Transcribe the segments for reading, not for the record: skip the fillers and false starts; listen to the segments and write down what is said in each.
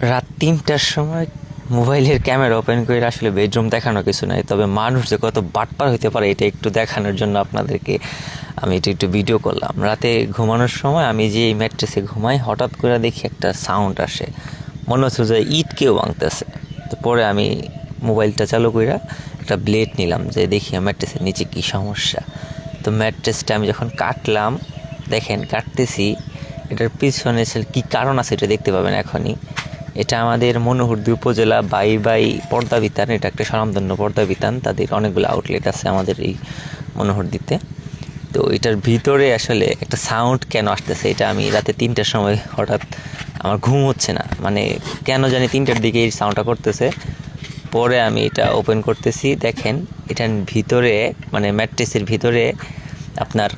রাত ৩টার সময় মোবাইলের ক্যামেরা ওপেন করে আসলে বেডরুম দেখানো কিছু নাই, তবে মানুষ যে কত বাটপার হইতে পারে এটা একটু দেখানোর জন্য আপনাদেরকে আমি এটা একটু ভিডিও করলাম। রাতে ঘুমানোর সময় আমি যে এই ম্যাট্রেসে ঘুমাই, হঠাৎ করে দেখি একটা সাউন্ড আসে, মনে হচ্ছে যে ইট কেউ ভাঙতেছে। তো পরে আমি মোবাইলটা চালু করে একটা ব্লেড নিলাম, যে দেখি ম্যাট্রেসের নিচে কী সমস্যা। তো ম্যাট্রেসটা আমি যখন কাটলাম, দেখেন কাটতেছি, এটার পিছনে কী কারণ আছে এটা দেখতে পাবেন এখনই। এটা আমাদের মনোহরদী উপজেলা বাই বাই পর্দা বিতান, এটা একটা স্বনামধন্য পর্দা বিতান, তাদের অনেকগুলো আউটলেট আছে আমাদের এই মনোহরদীতে। তো এটার ভিতরে আসলে একটা সাউন্ড কেন আসতেছে, এটা আমি রাতে ৩টার সময় হঠাৎ আমার ঘুম হচ্ছে না, মানে কেন জানি ৩টার দিকে এই সাউন্ডটা করতেছে। পরে আমি এটা ওপেন করতেছি, দেখেন এটার ভিতরে মানে ম্যাট্রেসের ভিতরে আপনার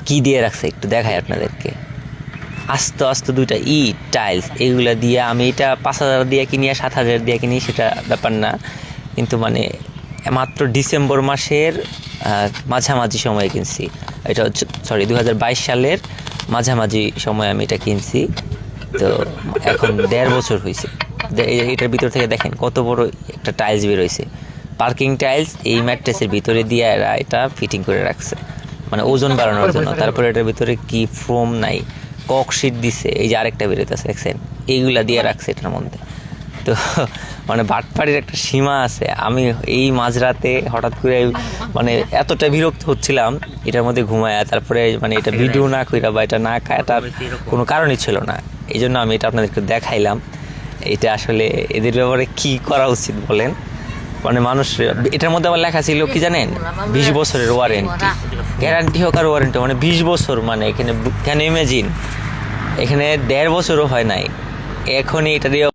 কি দিয়ে রাখছে একটু দেখাই আপনাদেরকে। আস্তে আস্তে দুইটা ইট টাইলস, এইগুলা দিয়ে আমি এটা ৫,০০০ দিয়ে কিনি আর ৭,০০০ দিয়ে কিনি সেটা ব্যাপার না, কিন্তু মানে মাত্র ডিসেম্বর মাসের মাঝামাঝি সময়ে কিনছি। এটা হচ্ছে ২০২২ সালের মাঝামাঝি সময় আমি এটা কিনছি। তো এখন ১.৫ বছর হয়েছে। এটার ভিতর থেকে দেখেন কত বড় একটা টাইলস বেরোইছে, পার্কিং টাইলস। এই ম্যাট্রেসের ভিতরে দিয়ে এরা এটা ফিটিং করে রাখছে, মানে ওজন বাড়ানোর জন্য। তারপরে এটার ভিতরে কি ফোম নাই, ককশিট দিছে, এই যে আরেকটা বেরোতেছে দেখছেন, এইগুলা দিয়ে রাখছে এটার মধ্যে। তো মানে বাটপাড়ির একটা সীমা আছে। আমি এই মাঝরাতে হঠাৎ করে মানে এতটা বিরক্ত হচ্ছিলাম এটার মধ্যে ঘুমায়, তারপরে মানে এটা ভিডিও না কইরা বা এটা না কাটার কোনো কারণই ছিল না। এই জন্য আমি এটা আপনাদেরকে দেখাইলাম। এটা আসলে এদের ব্যাপারে কি করা উচিত বলেন? মানে মানুষ, এটার মধ্যে আবার লেখা ছিল কি জানেন, ২০ বছরের ওয়ারেন্টি, গ্যারান্টি হোক আর ওয়ারেন্টি, মানে ২০ বছর, মানে এখানে কেন ইমেজিন, এখানে ১.৫ বছরও হয় নাই, এখনই এটা দিয়ে